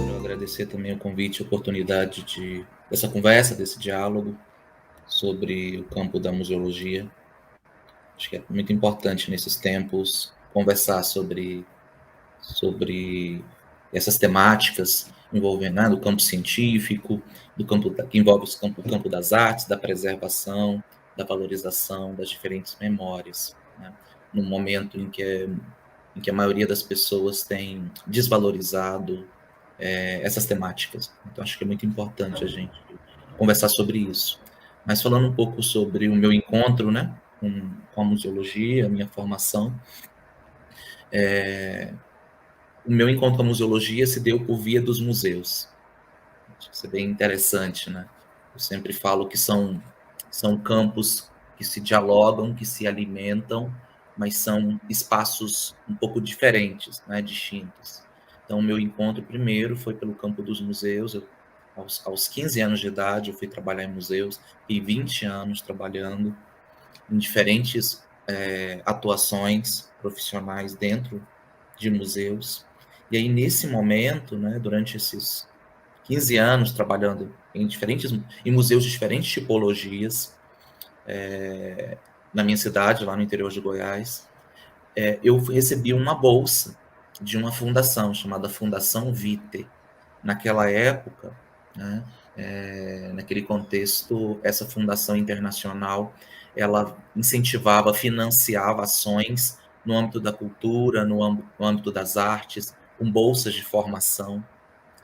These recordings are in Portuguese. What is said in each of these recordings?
Quero agradecer também o convite, a oportunidade dessa conversa, desse diálogo sobre o campo da museologia. Acho que é muito importante nesses tempos conversar sobre essas temáticas envolvendo, né, do campo científico, do campo que envolve o campo das artes, da preservação, da valorização das diferentes memórias, né, no momento em que a maioria das pessoas tem desvalorizado essas temáticas. Então, acho que é muito importante a gente conversar sobre isso. Mas falando um pouco sobre o meu encontro, né, com a museologia, a minha formação, o meu encontro com a museologia se deu por via dos museus. Acho que isso é bem interessante, né? Eu sempre falo que são campos que se dialogam, que se alimentam, mas são espaços um pouco diferentes, né, distintos. Então, o meu encontro primeiro foi pelo campo dos museus. Aos 15 anos de idade, eu fui trabalhar em museus, e 20 anos trabalhando em diferentes atuações profissionais dentro de museus. E aí, nesse momento, né, durante esses 15 anos trabalhando em museus de diferentes tipologias, na minha cidade, lá no interior de Goiás, eu recebi uma bolsa de uma fundação chamada Fundação Vitae. Naquela época, né, naquele contexto, essa fundação internacional, ela incentivava, financiava ações no âmbito da cultura, no âmbito das artes, com bolsas de formação,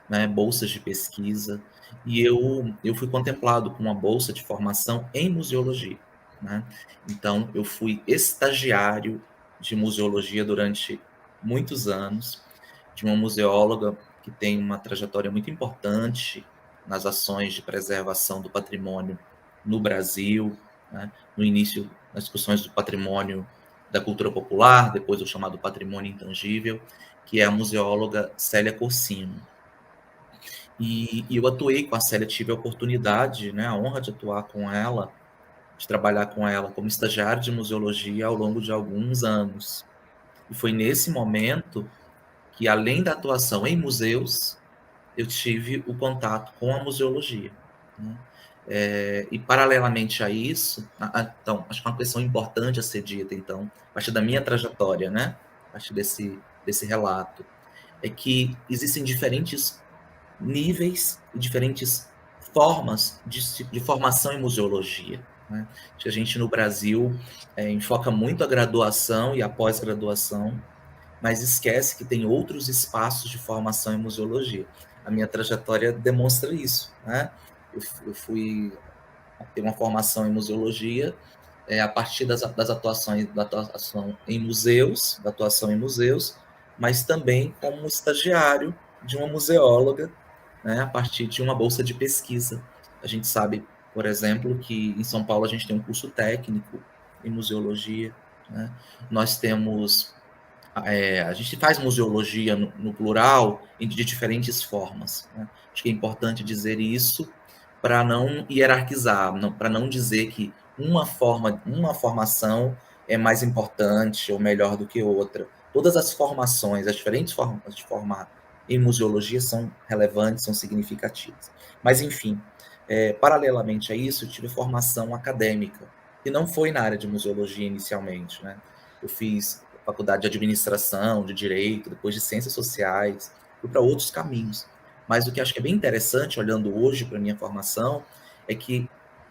né, bolsas de pesquisa, e eu fui contemplado com uma bolsa de formação em museologia, né? Então, eu fui estagiário de museologia durante muitos anos, de uma museóloga que tem uma trajetória muito importante nas ações de preservação do patrimônio no Brasil, né? No início, nas discussões do patrimônio da cultura popular, depois o chamado patrimônio intangível, que é a museóloga Célia Corsino. E eu atuei com a Célia, tive a oportunidade, né, a honra de atuar com ela, de trabalhar com ela como estagiário de museologia ao longo de alguns anos. E foi nesse momento que, além da atuação em museus, eu tive o contato com a museologia, né? E paralelamente a isso, então, acho que uma questão importante a ser dita, então, a partir da minha trajetória, né, a partir desse relato, é que existem diferentes níveis e diferentes formas de formação em museologia, né? Acho que a gente no Brasil enfoca muito a graduação e a pós-graduação, mas esquece que tem outros espaços de formação em museologia. A minha trajetória demonstra isso, né? Eu fui ter uma formação em museologia a partir das atuações, da atuação em museus, da atuação em museus, mas também como estagiário de uma museóloga, né, a partir de uma bolsa de pesquisa. A gente sabe, por exemplo, que em São Paulo a gente tem um curso técnico em museologia, né? Nós temos a gente faz museologia no plural de diferentes formas, né? Acho que é importante dizer isso para não hierarquizar, para não dizer que uma formação é mais importante ou melhor do que outra. Todas as formações, as diferentes formas de formar em museologia são relevantes, são significativas. Mas, enfim, paralelamente a isso, eu tive formação acadêmica, que não foi na área de museologia inicialmente, né? Eu fiz faculdade de administração, de direito, depois de ciências sociais, fui para outros caminhos. Mas o que acho que é bem interessante, olhando hoje para a minha formação, é que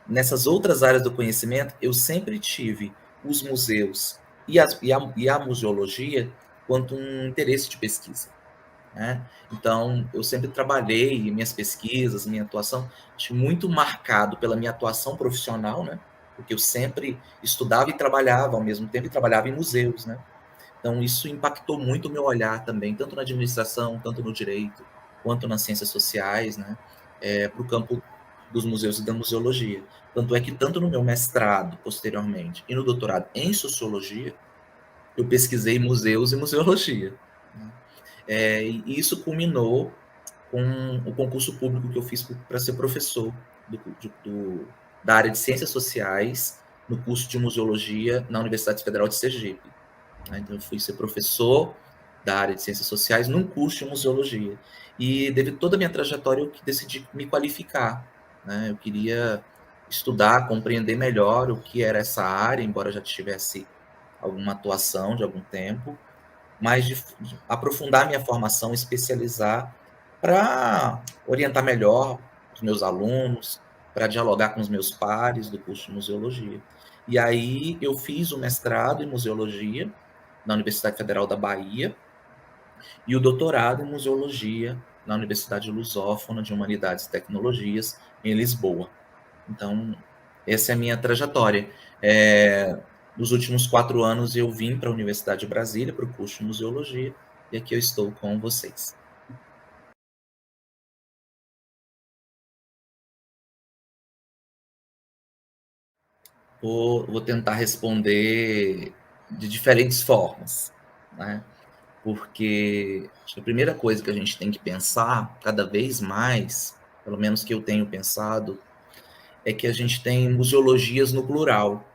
nessas outras áreas do conhecimento, eu sempre tive os museus e a museologia quanto um interesse de pesquisa, né? Então, eu sempre trabalhei minhas pesquisas, minha atuação, acho muito marcado pela minha atuação profissional, né? Porque eu sempre estudava e trabalhava ao mesmo tempo, e trabalhava em museus, né? Então, isso impactou muito o meu olhar também, tanto na administração, tanto no direito, quanto nas ciências sociais, né, para o campo dos museus e da museologia. Tanto é que, tanto no meu mestrado, posteriormente, e no doutorado em sociologia, eu pesquisei museus e museologia, né? E isso culminou com o concurso público que eu fiz para ser professor da área de ciências sociais no curso de museologia na Universidade Federal de Sergipe. Então, eu fui ser professor da área de ciências sociais num curso de museologia. E devido a toda a minha trajetória, eu decidi me qualificar, né? Eu queria estudar, compreender melhor o que era essa área, embora eu já tivesse alguma atuação de algum tempo, mas de aprofundar minha formação, especializar para orientar melhor os meus alunos, para dialogar com os meus pares do curso de museologia. E aí eu fiz o mestrado em museologia na Universidade Federal da Bahia e o doutorado em museologia na Universidade Lusófona de Humanidades e Tecnologias em Lisboa. Então, essa é a minha trajetória. Nos últimos 4 anos eu vim para a Universidade de Brasília para o curso de museologia e aqui eu estou com vocês. Vou tentar responder de diferentes formas, né? Porque acho que a primeira coisa que a gente tem que pensar, cada vez mais, pelo menos que eu tenho pensado, é que a gente tem museologias no plural.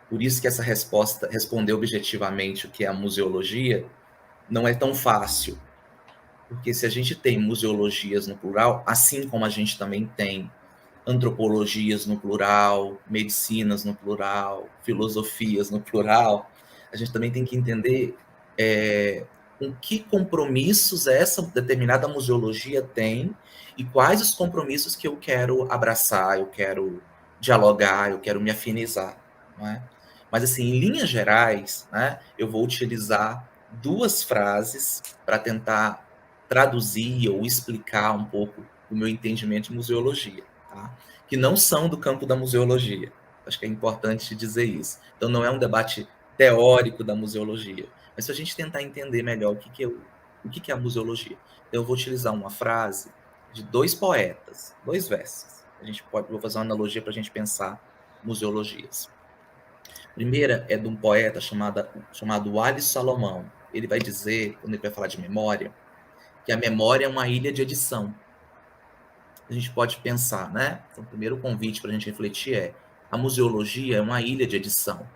Por isso que essa resposta, responder objetivamente o que é a museologia, não é tão fácil. Porque se a gente tem museologias no plural, assim como a gente também tem antropologias no plural, medicinas no plural, filosofias no plural, a gente também tem que entender com que compromissos essa determinada museologia tem e quais os compromissos que eu quero abraçar, eu quero dialogar, eu quero me afinizar, não é? Mas assim, em linhas gerais, né, eu vou utilizar 2 frases para tentar traduzir ou explicar um pouco o meu entendimento de museologia, tá? Que não são do campo da museologia. Acho que é importante dizer isso. Então, não é um debate teórico da museologia, mas se a gente tentar entender melhor o que é a museologia. Então, eu vou utilizar uma frase de 2 poetas, 2 versos. Vou fazer uma analogia para a gente pensar museologias. A primeira é de um poeta chamado Wally Salomão. Ele vai dizer, quando ele vai falar de memória, que a memória é uma ilha de edição. A gente pode pensar, né? Então, o primeiro convite para a gente refletir é: a museologia é uma ilha de edição.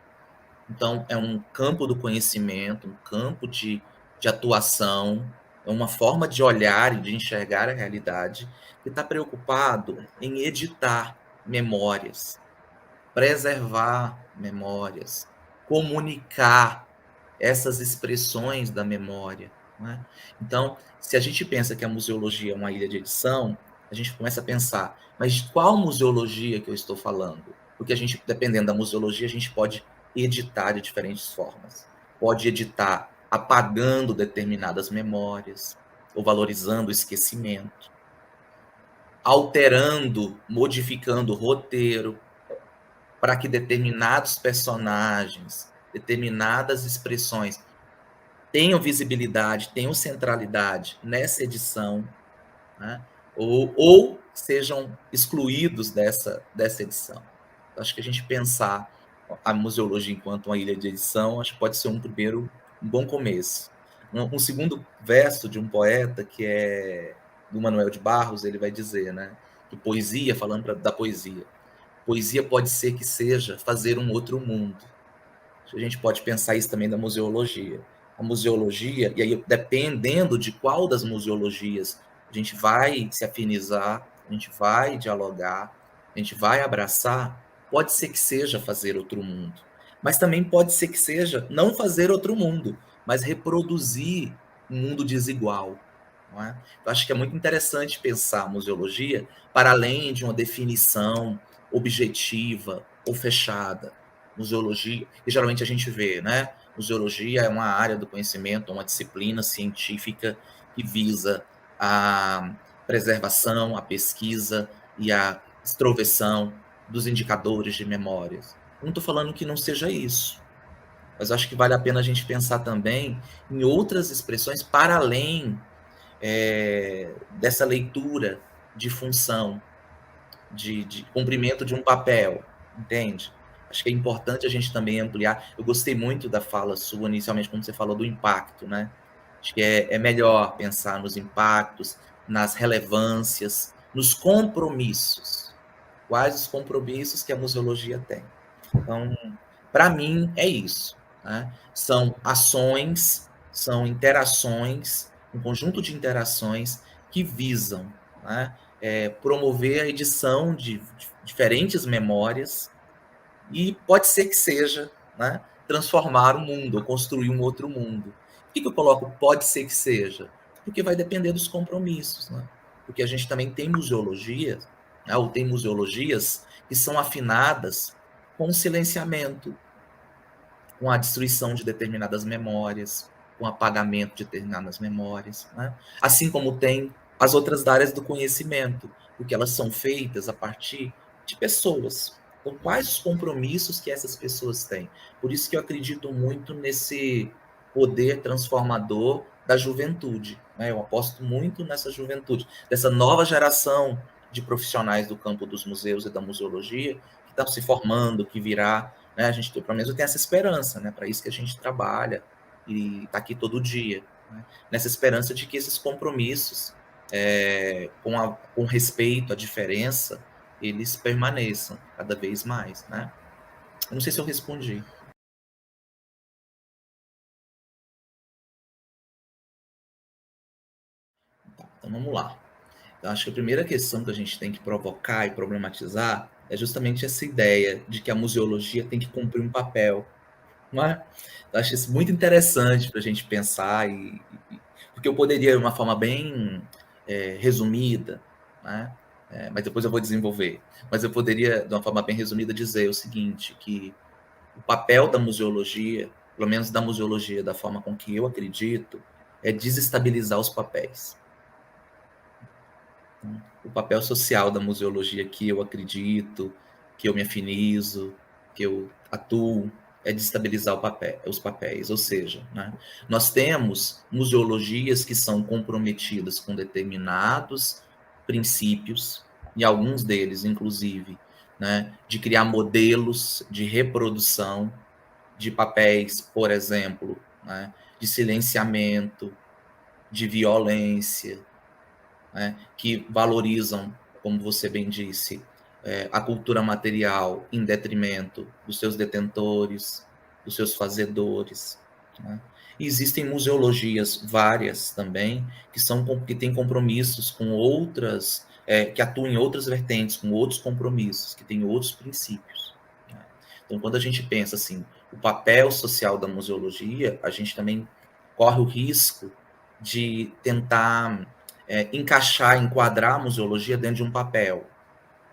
Então, é um campo do conhecimento, um campo de atuação, é uma forma de olhar e de enxergar a realidade que está preocupado em editar memórias, preservar memórias, comunicar essas expressões da memória. Né? Então, se a gente pensa que a museologia é uma ilha de edição, a gente começa a pensar, mas de qual museologia que eu estou falando? Porque a gente, dependendo da museologia, a gente pode editar de diferentes formas. Pode editar apagando determinadas memórias, ou valorizando o esquecimento, alterando, modificando o roteiro, para que determinados personagens, determinadas expressões tenham visibilidade, tenham centralidade nessa edição, né? ou sejam excluídos dessa edição. Acho que a gente pensar a museologia enquanto uma ilha de edição, acho que pode ser um bom começo. Um segundo verso de um poeta, que é do Manuel de Barros, ele vai dizer, né, que poesia, falando da poesia, poesia pode ser que seja fazer um outro mundo. A gente pode pensar isso também da museologia. A museologia, e aí dependendo de qual das museologias a gente vai se afinizar, a gente vai dialogar, a gente vai abraçar, pode ser que seja fazer outro mundo. Mas também pode ser que seja não fazer outro mundo, mas reproduzir um mundo desigual. Não é? Eu acho que é muito interessante pensar a museologia para além de uma definição objetiva ou fechada. Museologia, e geralmente a gente vê, né? Museologia é uma área do conhecimento, uma disciplina científica que visa a preservação, a pesquisa e a extroversão dos indicadores de memórias. Não estou falando que não seja isso, mas acho que vale a pena a gente pensar também em outras expressões para além dessa leitura de função, de cumprimento de um papel, entende? Acho que é importante a gente também ampliar. Eu gostei muito da fala sua, inicialmente, quando você falou do impacto, né? Acho que é melhor pensar nos impactos, nas relevâncias, nos compromissos. Quais os compromissos que a museologia tem? Então, para mim, é isso. Né? São ações, são interações, um conjunto de interações que visam, né, promover a edição de diferentes memórias e pode ser que seja, né, transformar o mundo ou construir um outro mundo. Por que eu coloco pode ser que seja? Porque vai depender dos compromissos. Né? Porque a gente também tem museologias, né, ou tem museologias que são afinadas com o silenciamento, com a destruição de determinadas memórias, com o apagamento de determinadas memórias, né? Assim como tem as outras áreas do conhecimento, porque elas são feitas a partir de pessoas. Então, quais os compromissos que essas pessoas têm? Por isso que eu acredito muito nesse poder transformador da juventude. Né? Eu aposto muito nessa juventude, dessa nova geração de profissionais do campo dos museus e da museologia que estão se formando, que virá, né? A gente, pelo menos, eu tenho essa esperança, né? Para isso que a gente trabalha e está aqui todo dia, né? Nessa esperança de que esses compromissos, com respeito à diferença, eles permaneçam cada vez mais, né? Eu não sei se eu respondi. Tá, então vamos lá. Eu acho que a primeira questão que a gente tem que provocar e problematizar é justamente essa ideia de que a museologia tem que cumprir um papel. Não é? Eu acho isso muito interessante para a gente pensar, porque eu poderia, de uma forma bem resumida, né? Mas depois eu vou desenvolver, mas eu poderia, de uma forma bem resumida, dizer o seguinte, que o papel da museologia, pelo menos da museologia, da forma com que eu acredito, é desestabilizar os papéis. O papel social da museologia que eu acredito, que eu me afinizo, que eu atuo, é de estabilizar os papéis. Ou seja, né, nós temos museologias que são comprometidas com determinados princípios, e alguns deles, inclusive, né, de criar modelos de reprodução de papéis, por exemplo, né, de silenciamento, de violência, né, que valorizam, como você bem disse, a cultura material em detrimento dos seus detentores, dos seus fazedores. Né? E existem museologias várias também que têm compromissos com outras, que atuam em outras vertentes, com outros compromissos, que têm outros princípios. Né? Então, quando a gente pensa assim, o papel social da museologia, a gente também corre o risco de tentar encaixar, enquadrar a museologia dentro de um papel,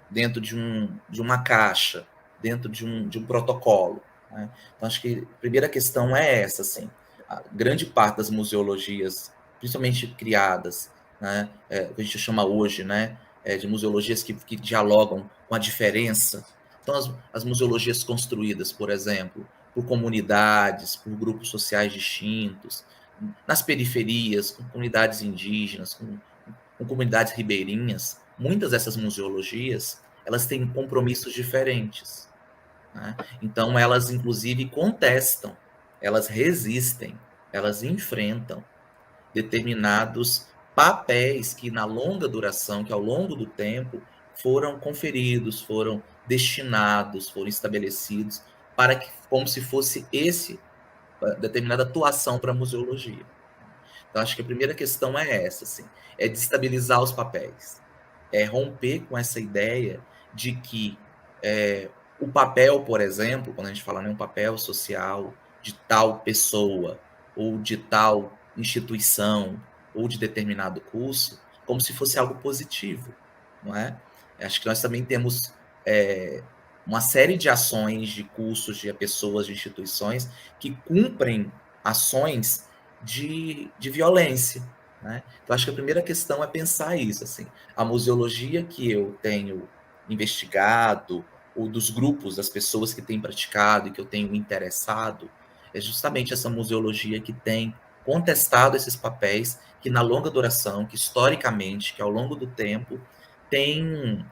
dentro de uma caixa, dentro de um protocolo. Né? Então, acho que a primeira questão é essa, assim, a grande parte das museologias, principalmente criadas, né, que a gente chama hoje, né, de museologias que dialogam com a diferença. Então, as museologias construídas, por exemplo, por comunidades, por grupos sociais distintos, nas periferias, com comunidades indígenas, com comunidades ribeirinhas, muitas dessas museologias, elas têm compromissos diferentes. Né? Então, elas, inclusive, contestam, elas resistem, elas enfrentam determinados papéis que, na longa duração, que ao longo do tempo, foram conferidos, foram destinados, foram estabelecidos, para que, como se fosse determinada atuação para a museologia. Então, acho que a primeira questão é essa, assim, é destabilizar os papéis, é romper com essa ideia de que o papel, por exemplo, quando a gente fala em um papel social de tal pessoa, ou de tal instituição, ou de determinado curso, como se fosse algo positivo, não é? Acho que nós também temos uma série de ações, de cursos, de pessoas, de instituições que cumprem ações de violência. Né? Então, acho que a primeira questão é pensar isso. Assim, a museologia que eu tenho investigado, ou dos grupos, das pessoas que têm praticado e que eu tenho interessado, é justamente essa museologia que tem contestado esses papéis que, na longa duração, que historicamente, que ao longo do tempo, tem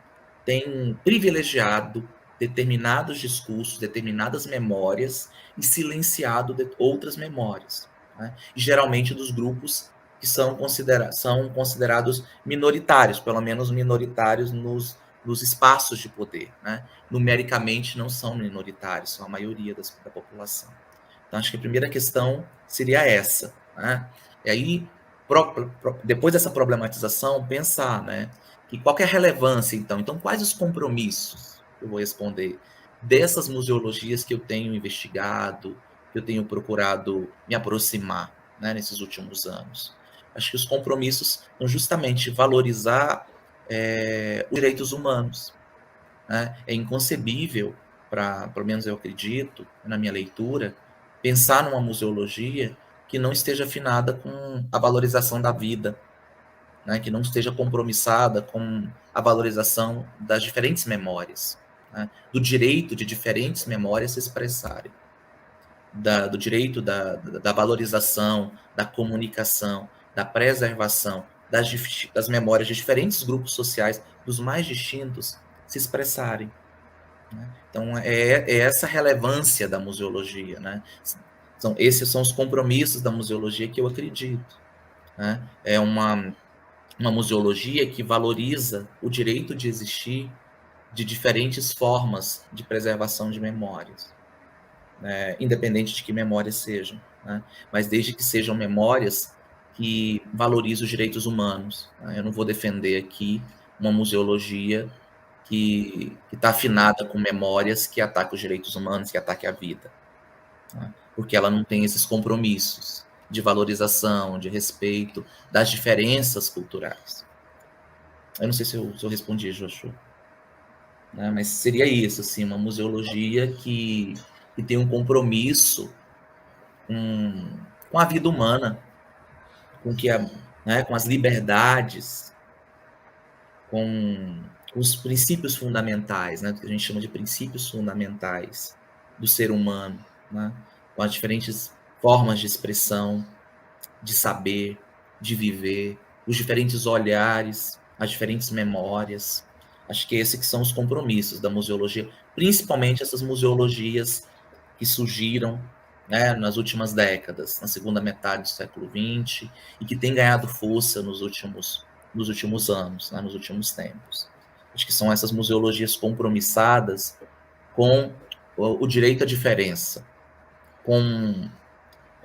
privilegiado determinados discursos, determinadas memórias e silenciado outras memórias. Né? E geralmente dos grupos que são considerados minoritários, pelo menos minoritários nos espaços de poder, né? Numericamente não são minoritários, são a maioria da população. Então, acho que a primeira questão seria essa, né? E aí, depois dessa problematização, pensar, né? Que qual que é a relevância, então? Então, quais os compromissos? Eu vou responder dessas museologias que eu tenho investigado, que eu tenho procurado me aproximar, né, nesses últimos anos. Acho que os compromissos são justamente valorizar os direitos humanos, né? É inconcebível, pelo menos eu acredito, na minha leitura, pensar numa museologia que não esteja afinada com a valorização da vida, né? Que não esteja compromissada com a valorização das diferentes memórias, né? Do direito de diferentes memórias se expressarem, do direito da valorização, da comunicação, da preservação das memórias de diferentes grupos sociais, dos mais distintos, se expressarem, né? Então, é essa relevância da museologia, né? Esses são os compromissos da museologia que eu acredito, né? É uma museologia que valoriza o direito de existir de diferentes formas de preservação de memórias, né? Independente de que memórias sejam, né? Mas desde que sejam memórias que valorizem os direitos humanos, né? Eu não vou defender aqui uma museologia que está afinada com memórias que atacam os direitos humanos, que atacam a vida, né? Porque ela não tem esses compromissos de valorização, de respeito das diferenças culturais. Eu não sei se eu respondi, Joshua, né? Mas seria isso, assim, uma museologia que tem um compromisso com a vida humana, né, com as liberdades, com os princípios fundamentais, né, que a gente chama de princípios fundamentais do ser humano, né, com as diferentes formas de expressão, de saber, de viver, os diferentes olhares, as diferentes memórias. Acho que esses que são os compromissos da museologia, principalmente essas museologias que surgiram, né, nas últimas décadas, na segunda metade do século XX, e que têm ganhado força nos últimos anos, né, nos últimos tempos. Acho que são essas museologias compromissadas com o direito à diferença, com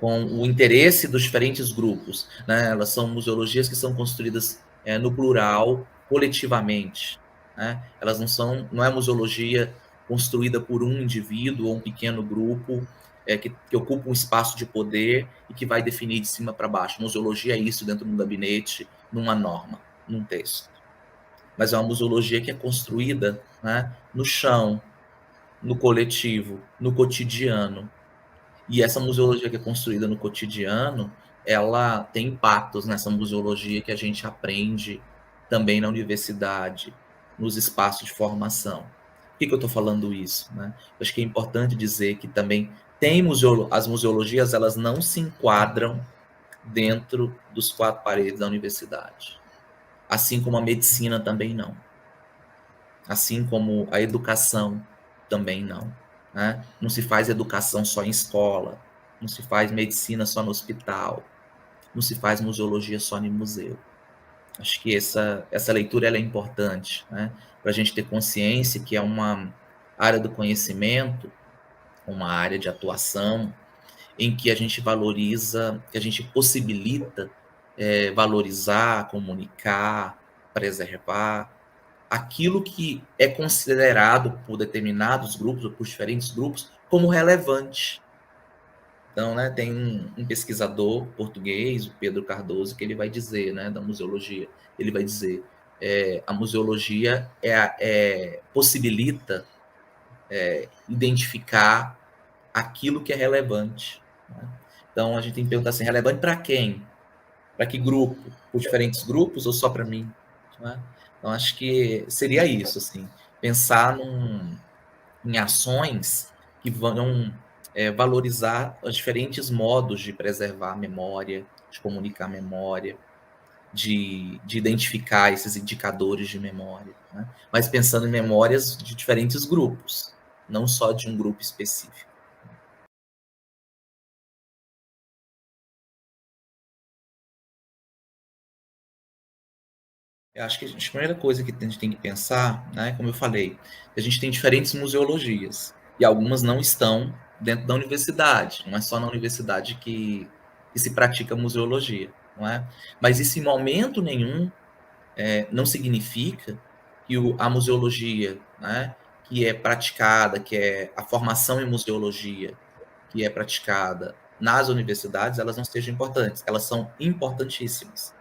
o interesse dos diferentes grupos, né? Elas são museologias que são construídas no plural, coletivamente, né? Elas não é museologia construída por um indivíduo ou um pequeno grupo que ocupa um espaço de poder e que vai definir de cima para baixo. Museologia é isso dentro de um gabinete, numa norma, num texto. Mas é uma museologia que é construída, né, no chão, no coletivo, no cotidiano, e essa museologia que é construída no cotidiano, ela tem impactos nessa museologia que a gente aprende também na universidade, nos espaços de formação. Por que eu estou falando isso, né? Eu acho que é importante dizer que também as museologias, elas não se enquadram dentro dos quatro paredes da universidade. Assim como a medicina também não. Assim como a educação também não, né? Não se faz educação só em escola, não se faz medicina só no hospital, não se faz museologia só em museu. Acho que essa leitura ela é importante, né? Para a gente ter consciência que é uma área do conhecimento, uma área de atuação, em que a gente valoriza, que a gente possibilita valorizar, comunicar, preservar, aquilo que é considerado por determinados grupos ou por diferentes grupos como relevante. Então, né, tem um pesquisador português, o Pedro Cardoso, que ele vai dizer, né, da museologia, ele vai dizer, a museologia possibilita identificar aquilo que é relevante, né? Então, a gente tem que perguntar assim, relevante para quem? Para que grupo? Por diferentes grupos ou só para mim? Né? Então, acho que seria isso, assim, pensar em ações que vão valorizar os diferentes modos de preservar a memória, de comunicar a memória, de identificar esses indicadores de memória, né? Mas pensando em memórias de diferentes grupos, não só de um grupo específico. Eu acho que a primeira coisa que a gente tem que pensar, né, como eu falei, a gente tem diferentes museologias e algumas não estão dentro da universidade. Não é só na universidade que se pratica museologia, não é? Mas isso em momento nenhum não significa que a museologia, né, que é praticada, que é a formação em museologia, que é praticada nas universidades, elas não sejam importantes. Elas são importantíssimas.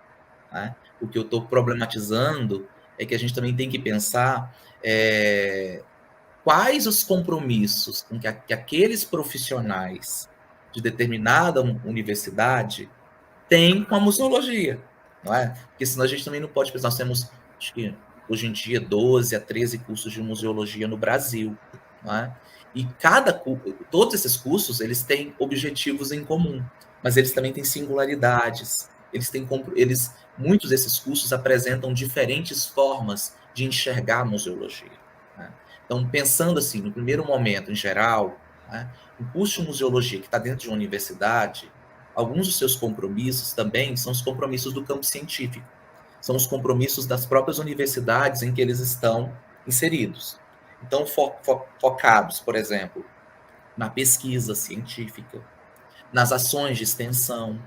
Né? O que eu estou problematizando é que a gente também tem que pensar quais os compromissos com que aqueles profissionais de determinada universidade têm com a museologia, não é? Porque senão a gente também não pode pensar, nós temos, acho que hoje em dia, 12 a 13 cursos de museologia no Brasil, não é? E todos esses cursos, eles têm objetivos em comum, mas eles também têm singularidades, muitos desses cursos apresentam diferentes formas de enxergar a museologia. Né? Então, pensando assim, no primeiro momento, em geral, né, um curso de museologia que está dentro de uma universidade, alguns dos seus compromissos também são os compromissos do campo científico, são os compromissos das próprias universidades em que eles estão inseridos. Então, focados, por exemplo, na pesquisa científica, nas ações de extensão,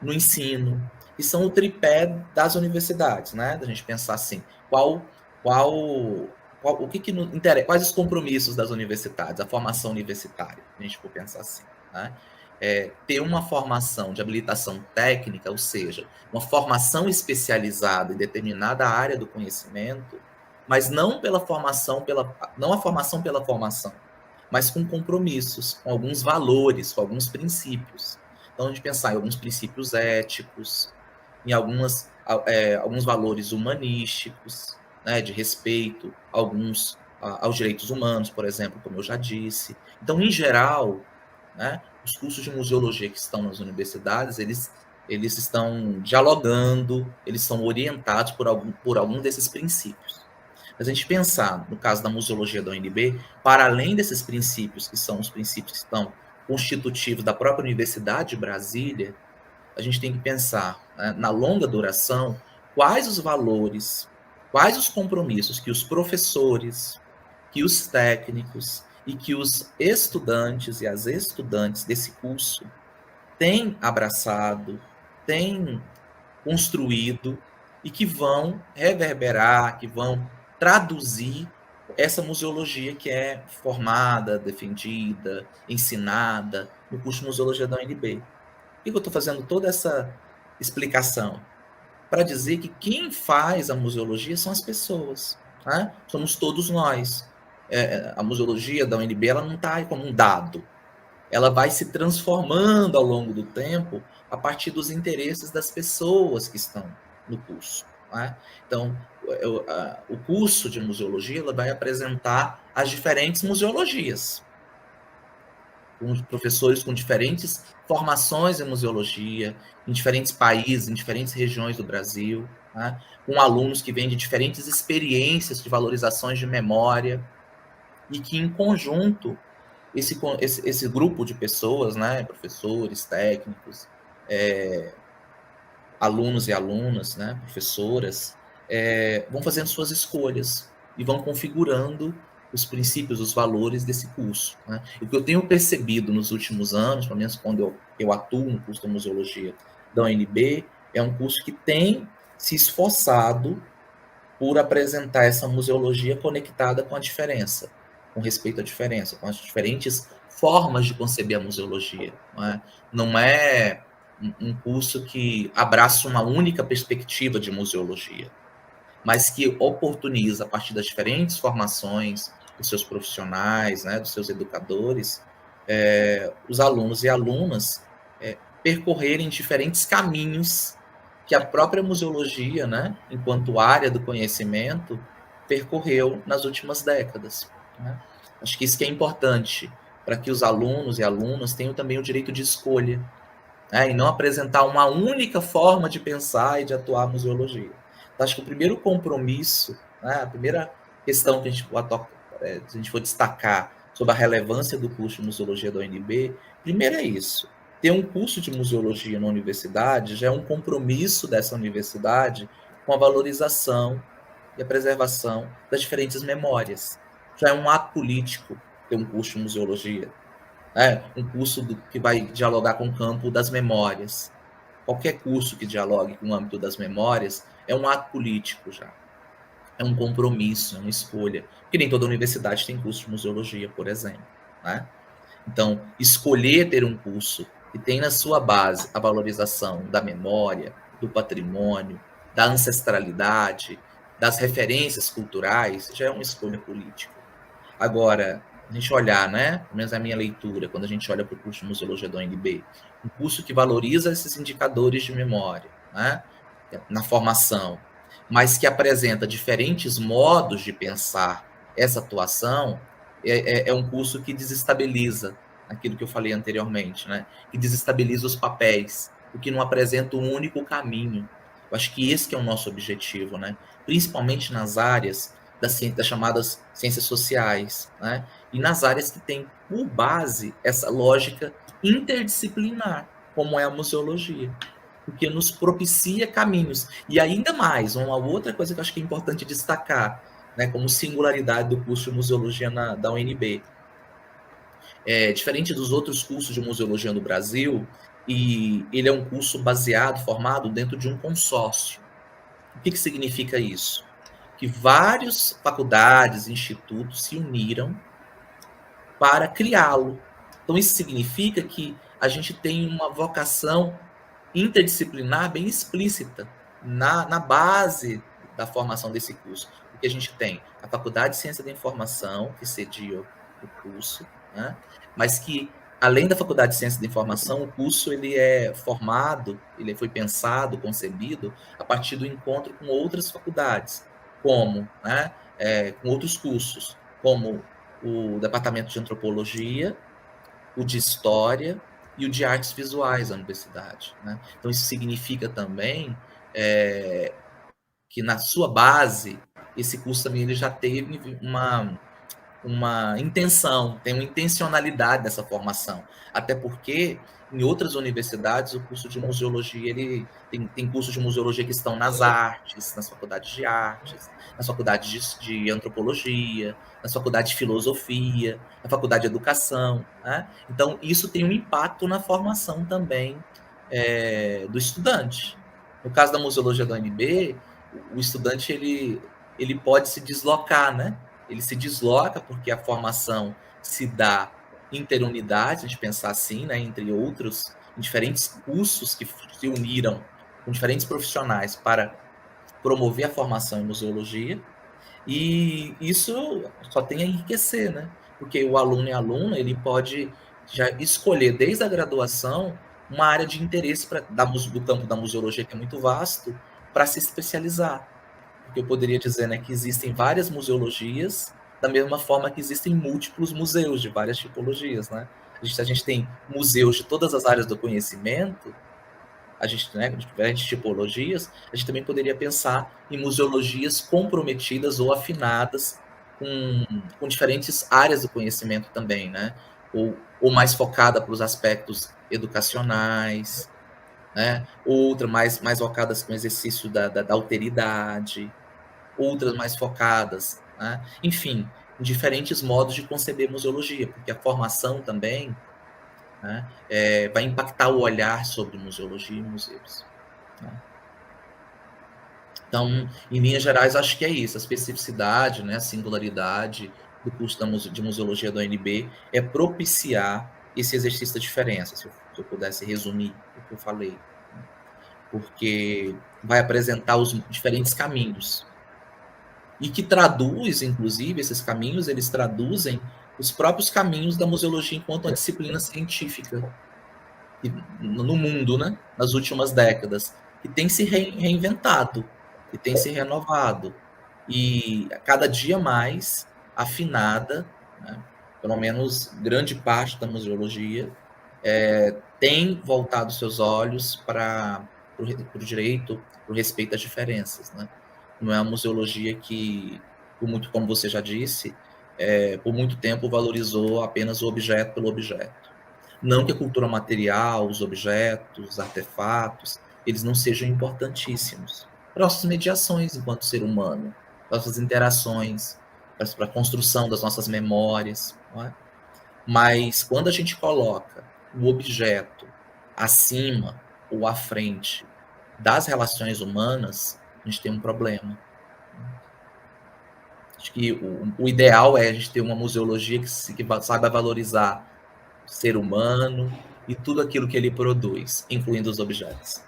no ensino, que são o tripé das universidades, né? Da gente pensar assim, o que nos interessa, quais os compromissos das universidades, a formação universitária, a gente for pensar assim, né? Ter uma formação de habilitação técnica, ou seja, uma formação especializada em determinada área do conhecimento, mas não não a formação pela formação, mas com compromissos, com alguns valores, com alguns princípios. Então, a gente pensar em alguns princípios éticos, em alguns valores humanísticos, né, de respeito aos direitos humanos, por exemplo, como eu já disse. Então, em geral, né, os cursos de museologia que estão nas universidades, eles estão dialogando, eles são orientados por algum desses princípios. Mas a gente pensar, no caso da museologia da UNB, para além desses princípios, que são os princípios que estão constitutivos da própria Universidade de Brasília, a gente tem que pensar, né, na longa duração, quais os valores, quais os compromissos que os professores, que os técnicos e que os estudantes e as estudantes desse curso têm abraçado, têm construído e que vão reverberar, que vão traduzir essa museologia que é formada, defendida, ensinada no curso de museologia da UNB. Por que eu estou fazendo toda essa explicação? Para dizer que quem faz a museologia são as pessoas, né? Somos todos nós. A museologia da UNB ela não está aí como um dado, ela vai se transformando ao longo do tempo a partir dos interesses das pessoas que estão no curso. Né? Então, o curso de museologia ela vai apresentar as diferentes museologias, com professores com diferentes formações em museologia, em diferentes países, em diferentes regiões do Brasil, né? Com alunos que vêm de diferentes experiências de valorizações de memória, e que, em conjunto, esse grupo de pessoas, né, professores, técnicos, alunos e alunas, né, professoras, vão fazendo suas escolhas e vão configurando os princípios, os valores desse curso. Né? E o que eu tenho percebido nos últimos anos, pelo menos quando eu atuo no curso de museologia da UNB, é um curso que tem se esforçado por apresentar essa museologia conectada com a diferença, com respeito à diferença, com as diferentes formas de conceber a museologia. Não é um curso que abraça uma única perspectiva de museologia, mas que oportuniza, a partir das diferentes formações dos seus profissionais, né, dos seus educadores, os alunos e alunas percorrerem diferentes caminhos que a própria museologia, né, enquanto área do conhecimento, percorreu nas últimas décadas. Né? Acho que isso que é importante para que os alunos e alunas tenham também o direito de escolha, né, e não apresentar uma única forma de pensar e de atuar a museologia. Então, acho que o primeiro compromisso, né, a primeira questão que a gente for destacar sobre a relevância do curso de museologia da UNB, primeiro é isso. Ter um curso de museologia na universidade já é um compromisso dessa universidade com a valorização e a preservação das diferentes memórias. Já é um ato político ter um curso de museologia, um curso que vai dialogar com o campo das memórias. Qualquer curso que dialogue com o âmbito das memórias é um ato político já. É um compromisso, é uma escolha. Porque nem toda universidade tem curso de museologia, por exemplo. Né? Então, escolher ter um curso que tem na sua base a valorização da memória, do patrimônio, da ancestralidade, das referências culturais, já é uma escolha política. Agora, a gente olhar, né, pelo menos a minha leitura, quando a gente olha para o curso de Museologia da UNB, um curso que valoriza esses indicadores de memória, né, na formação, mas que apresenta diferentes modos de pensar essa atuação, é um curso que desestabiliza aquilo que eu falei anteriormente, né, que desestabiliza os papéis, porque não apresenta um único caminho. Eu acho que esse que é o nosso objetivo, né, principalmente nas áreas das chamadas ciências sociais, né? E nas áreas que têm por base essa lógica interdisciplinar, como é a museologia, porque nos propicia caminhos. E ainda mais, uma outra coisa que eu acho que é importante destacar, né, como singularidade do curso de museologia da UNB. Diferente dos outros cursos de museologia no Brasil, e ele é um curso baseado, formado dentro de um consórcio. O que significa isso? Que várias faculdades, institutos se uniram para criá-lo. Então, isso significa que a gente tem uma vocação interdisciplinar bem explícita na base da formação desse curso. Porque a gente tem a Faculdade de Ciência da Informação, que cedia o curso, né? Mas que, além da Faculdade de Ciência da Informação, o curso ele é formado, ele foi pensado, concebido, a partir do encontro com outras faculdades, como, né, com outros cursos, como o Departamento de Antropologia, o de História e o de Artes Visuais da universidade. Né? Então, isso significa também que, na sua base, esse curso também ele já teve uma intenção, tem uma intencionalidade dessa formação. Até porque, em outras universidades, o curso de museologia, ele tem cursos de museologia que estão nas artes, nas faculdades de artes, nas faculdades de antropologia, nas faculdades de filosofia, na faculdade de educação. Né? Então, isso tem um impacto na formação também do estudante. No caso da museologia da UNB, o estudante ele pode se deslocar, né? Ele se desloca porque a formação se dá interunidade, a gente pensar assim, né, entre outros, em diferentes cursos que se uniram com diferentes profissionais para promover a formação em museologia, e isso só tem a enriquecer, né? Porque o aluno e a aluna, ele pode já escolher desde a graduação uma área de interesse do campo da museologia, que é muito vasto, para se especializar. Porque eu poderia dizer, né, que existem várias museologias, da mesma forma que existem múltiplos museus de várias tipologias, né? A gente tem museus de todas as áreas do conhecimento, a gente, né, com diferentes tipologias, a gente também poderia pensar em museologias comprometidas ou afinadas com diferentes áreas do conhecimento também, né? Ou mais focada para os aspectos educacionais, né? Outra mais focadas com o exercício da alteridade, outras mais focadas, né? Enfim, diferentes modos de conceber museologia, porque a formação também, né, vai impactar o olhar sobre museologia e museus. Né? Então, em linhas gerais, acho que é isso, a especificidade, né, a singularidade do curso de museologia da UNB é propiciar esse exercício da diferença, se eu pudesse resumir o que eu falei, né? Porque vai apresentar os diferentes caminhos, e que traduz, inclusive, esses caminhos, eles traduzem os próprios caminhos da museologia enquanto uma disciplina científica no mundo, né, nas últimas décadas, que tem se reinventado, e tem se renovado, e a cada dia mais afinada, né, pelo menos grande parte da museologia tem voltado seus olhos para o direito, para o respeito às diferenças, né? Não é uma museologia que, por muito, como você já disse, por muito tempo valorizou apenas o objeto pelo objeto. Não que a cultura material, os objetos, os artefatos, eles não sejam importantíssimos, para nossas mediações enquanto ser humano, para nossas interações, para a construção das nossas memórias, não é? Mas quando a gente coloca o objeto acima ou à frente das relações humanas, a gente tem um problema. Acho que o ideal é a gente ter uma museologia que saiba valorizar o ser humano e tudo aquilo que ele produz, incluindo os objetos.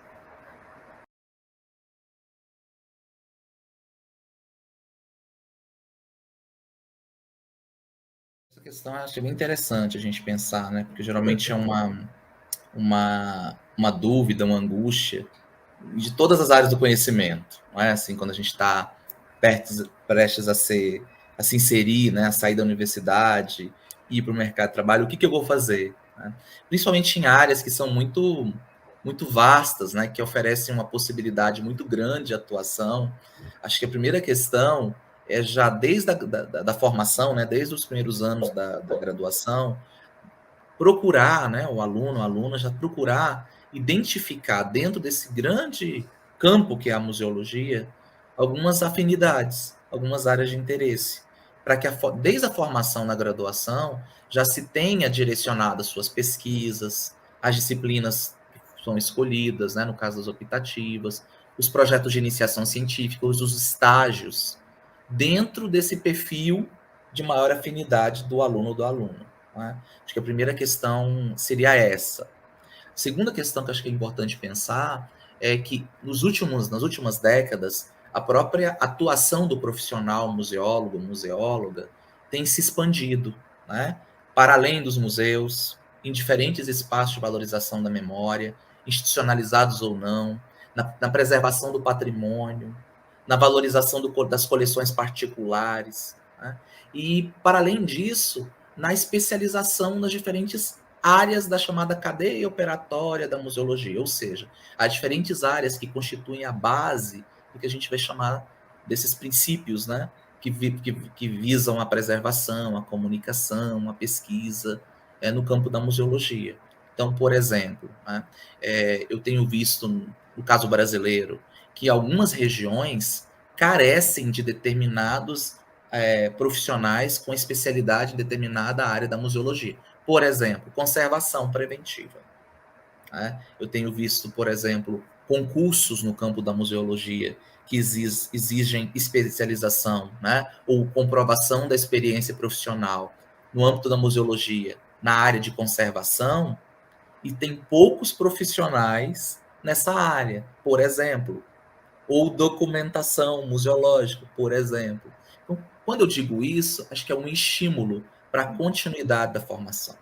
Essa questão eu achei bem interessante a gente pensar, né? Porque geralmente é uma dúvida, uma angústia de todas as áreas do conhecimento, não é? Assim, quando a gente está prestes a se inserir, né? A sair da universidade, ir para o mercado de trabalho, o que eu vou fazer? Né? Principalmente em áreas que são muito vastas, né? Que oferecem uma possibilidade muito grande de atuação. Acho que a primeira questão é já desde da formação, né? Desde os primeiros anos da graduação, procurar, né, o aluno, a aluna, já procurar identificar dentro desse grande campo que é a museologia, algumas afinidades, algumas áreas de interesse, para que desde a formação na graduação já se tenha direcionado as suas pesquisas, as disciplinas que são escolhidas, né, no caso das optativas, os projetos de iniciação científica, os estágios, dentro desse perfil de maior afinidade do aluno ou do aluno. Né? Acho que a primeira questão seria essa. A segunda questão que acho que é importante pensar é que nas últimas décadas, a própria atuação do profissional museólogo, museóloga, tem se expandido, né? Para além dos museus, em diferentes espaços de valorização da memória, institucionalizados ou não, na preservação do patrimônio, na valorização das coleções particulares, né? E, para além disso, na especialização nas diferentes áreas da chamada cadeia operatória da museologia, ou seja, há diferentes áreas que constituem a base do que a gente vai chamar desses princípios, né, que visam a preservação, a comunicação, a pesquisa no campo da museologia. Então, por exemplo, né, eu tenho visto, no caso brasileiro, que algumas regiões carecem de determinados profissionais com especialidade em determinada área da museologia. Por exemplo, conservação preventiva. Né? Eu tenho visto, por exemplo, concursos no campo da museologia que exigem especialização, né? Ou comprovação da experiência profissional no âmbito da museologia, na área de conservação, e tem poucos profissionais nessa área, por exemplo, ou documentação museológica, por exemplo. Então, quando eu digo isso, acho que é um estímulo para a continuidade da formação,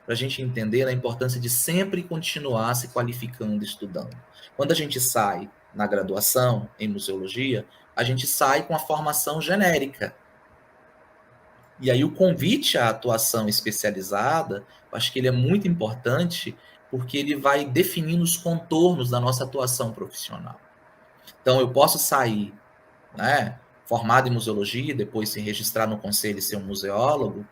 para a gente entender a importância de sempre continuar se qualificando, estudando. Quando a gente sai na graduação em museologia, a gente sai com a formação genérica. E aí o convite à atuação especializada, eu acho que ele é muito importante, porque ele vai definindo os contornos da nossa atuação profissional. Então, eu posso sair, né, formado em museologia, depois se registrar no conselho e ser um museólogo,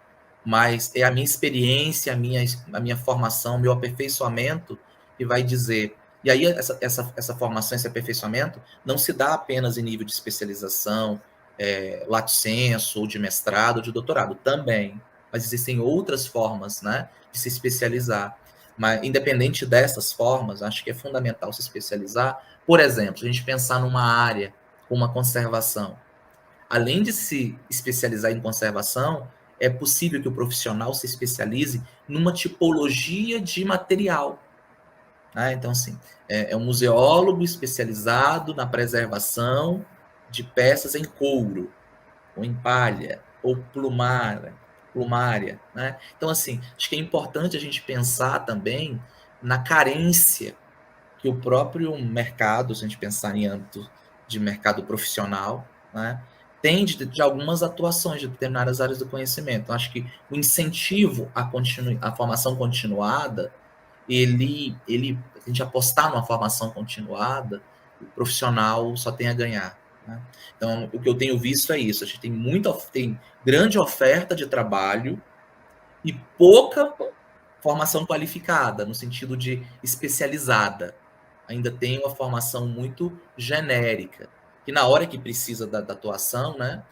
mas é a minha experiência, a minha formação, meu aperfeiçoamento que vai dizer. E aí, essa formação, esse aperfeiçoamento, não se dá apenas em nível de especialização, lato sensu, ou de mestrado, ou de doutorado, também. Mas existem outras formas, né, de se especializar. Mas, independente dessas formas, acho que é fundamental se especializar. Por exemplo, se a gente pensar numa área como a conservação, além de se especializar em conservação, é possível que o profissional se especialize numa tipologia de material. Né? Então, assim, é um museólogo especializado na preservação de peças em couro, ou em palha, ou plumária. Né? Então, assim, acho que é importante a gente pensar também na carência que o próprio mercado, se a gente pensar em âmbito de mercado profissional, né, tem de algumas atuações de determinadas áreas do conhecimento. Então, acho que o incentivo à formação continuada, a gente apostar numa formação continuada, o profissional só tem a ganhar. Né? Então, o que eu tenho visto é isso. A gente tem grande oferta de trabalho e pouca formação qualificada, no sentido de especializada. Ainda tem uma formação muito genérica. que na hora que precisa da atuação, né,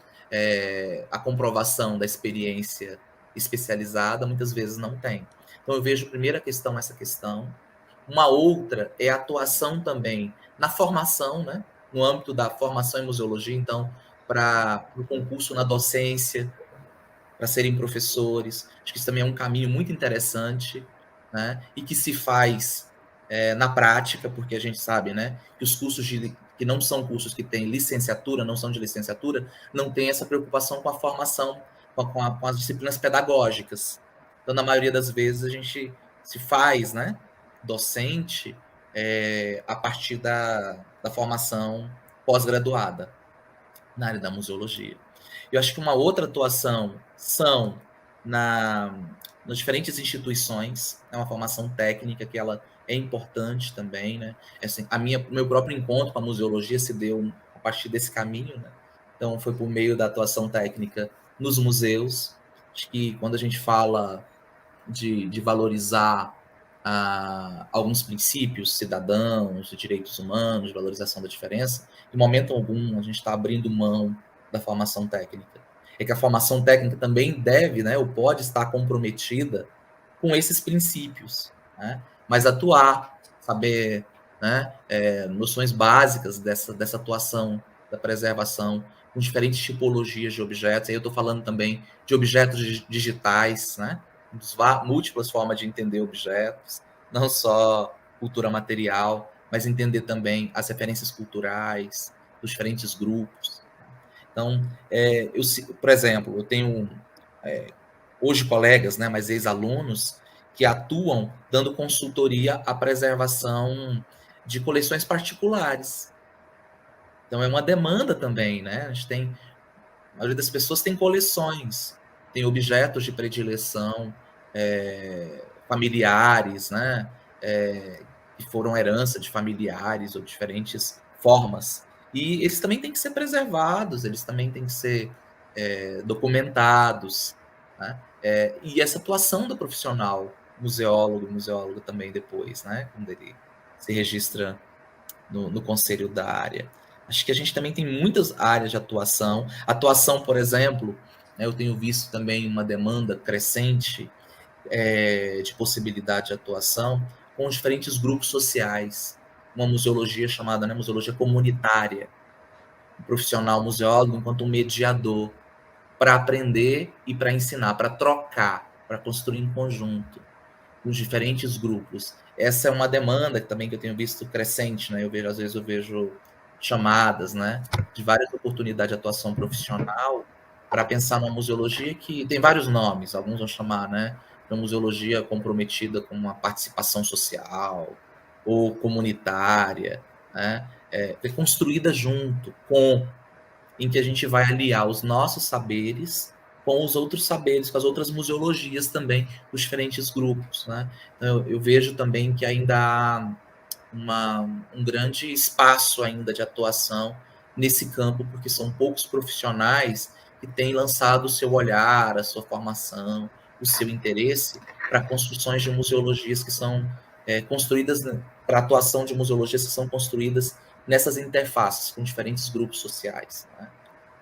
a comprovação da experiência especializada muitas vezes não tem. Então eu vejo, primeira questão, essa questão. Uma outra é a atuação também na formação, né, no âmbito da formação em museologia, então, para o concurso na docência, para serem professores. Acho que isso também é um caminho muito interessante, né? E que se faz na prática, porque a gente sabe, né, que os cursos que não são cursos que têm licenciatura, não são de licenciatura, não tem essa preocupação com a formação, com as disciplinas pedagógicas. Então, na maioria das vezes, a gente se faz, né, docente a partir da formação pós-graduada na área da museologia. Eu acho que uma outra atuação são nas diferentes instituições, é uma formação técnica que ela é importante também, né? Assim, o meu próprio encontro com a museologia se deu a partir desse caminho, né? Então foi por meio da atuação técnica nos museus. Acho que quando a gente fala de valorizar alguns princípios cidadãos, de direitos humanos, de valorização da diferença, em momento algum a gente está abrindo mão da formação técnica. É que a formação técnica também deve, né, ou pode estar comprometida com esses princípios, né? Mas atuar, saber, né, noções básicas dessa atuação da preservação com diferentes tipologias de objetos. Aí eu estou falando também de objetos digitais, né? Múltiplas formas de entender objetos, não só cultura material, mas entender também as referências culturais dos diferentes grupos. Então, por exemplo, eu tenho hoje colegas, né, mas ex-alunos, que atuam dando consultoria à preservação de coleções particulares. Então, é uma demanda também, né? A gente tem, a maioria das pessoas tem coleções, tem objetos de predileção, familiares, né? Que foram herança de familiares ou diferentes formas. E eles também têm que ser preservados, eles também têm que ser documentados, né? E essa atuação do profissional, museólogo também depois, né? Quando ele se registra no conselho da área. Acho que a gente também tem muitas áreas de atuação. Atuação, por exemplo, né, eu tenho visto também uma demanda crescente de possibilidade de atuação com diferentes grupos sociais. Uma museologia chamada, né, museologia comunitária. Um profissional museólogo enquanto um mediador para aprender e para ensinar, para trocar, para construir em conjunto os diferentes grupos. Essa é uma demanda também que eu tenho visto crescente, né? Às vezes eu vejo chamadas, né, de várias oportunidades de atuação profissional para pensar numa museologia que tem vários nomes. Alguns vão chamar, né, de uma museologia comprometida com uma participação social ou comunitária, né, construída junto com, em que a gente vai aliar os nossos saberes com os outros saberes, com as outras museologias também, dos diferentes grupos, né? Então, eu vejo também que ainda há um grande espaço ainda de atuação nesse campo, porque são poucos profissionais que têm lançado o seu olhar, a sua formação, o seu interesse para construções de museologias que são construídas, para atuação de museologias que são construídas nessas interfaces com diferentes grupos sociais, né?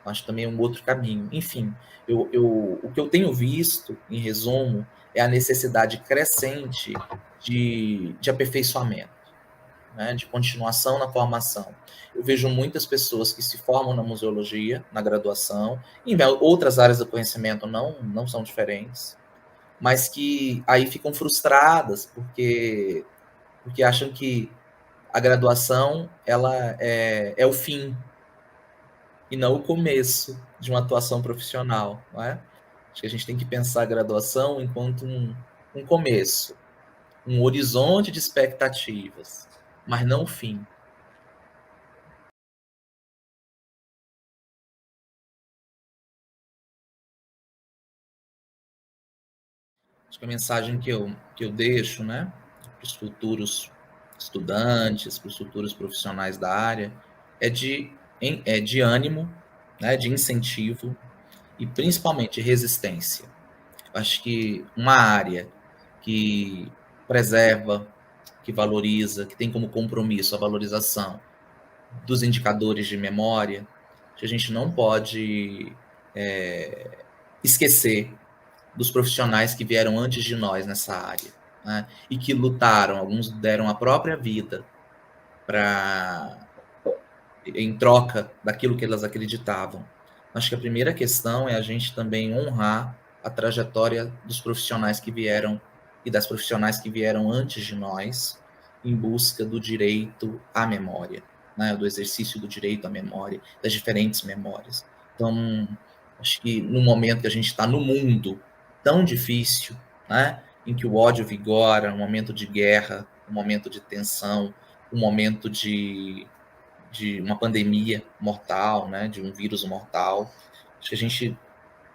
Acho também é um outro caminho. Enfim, o que eu tenho visto, em resumo, é a necessidade crescente de aperfeiçoamento, né, de continuação na formação. Eu vejo muitas pessoas que se formam na museologia, na graduação, em outras áreas do conhecimento não são diferentes, mas que aí ficam frustradas porque acham que a graduação ela é o fim e não o começo de uma atuação profissional, não é? Acho que a gente tem que pensar a graduação enquanto um começo, um horizonte de expectativas, mas não o fim. Acho que a mensagem que eu deixo, né, para os futuros estudantes, para os futuros profissionais da área, é de ânimo, né, de incentivo e principalmente resistência. Acho que uma área que preserva, que valoriza, que tem como compromisso a valorização dos indicadores de memória, que a gente não pode esquecer dos profissionais que vieram antes de nós nessa área, né? E que lutaram, alguns deram a própria vida em troca daquilo que elas acreditavam. Acho que a primeira questão é a gente também honrar a trajetória dos profissionais que vieram e das profissionais que vieram antes de nós em busca do direito à memória, né? Do exercício do direito à memória, das diferentes memórias. Então, acho que no momento que a gente está no mundo tão difícil, né? Em que o ódio vigora, um momento de guerra, um momento de tensão, um momento de uma pandemia mortal, né, de um vírus mortal. Acho que a gente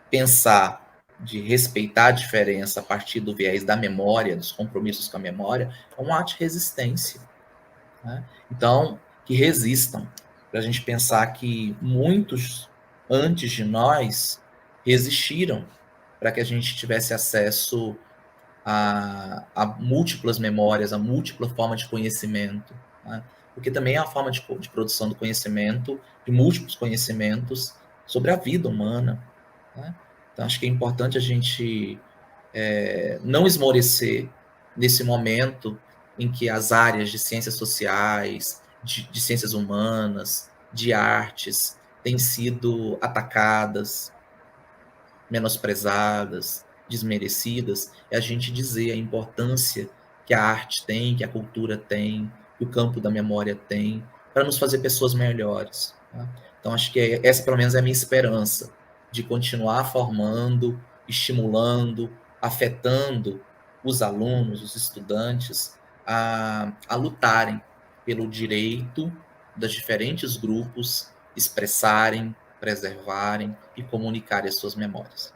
pensar de respeitar a diferença a partir do viés da memória, dos compromissos com a memória, é um ato de resistência. Né? Então, que resistam, para a gente pensar que muitos antes de nós resistiram para que a gente tivesse acesso a múltiplas memórias, a múltipla forma de conhecimento, né? Porque também é a forma de produção do conhecimento, de múltiplos conhecimentos sobre a vida humana. Né? Então, acho que é importante a gente não esmorecer nesse momento em que as áreas de ciências sociais, de ciências humanas, de artes, têm sido atacadas, menosprezadas, desmerecidas, é a gente dizer a importância que a arte tem, que a cultura tem, que o campo da memória tem, para nos fazer pessoas melhores. Tá? Então, acho que essa, pelo menos, é a minha esperança, de continuar formando, estimulando, afetando os alunos, os estudantes, a lutarem pelo direito dos diferentes grupos expressarem, preservarem e comunicarem as suas memórias.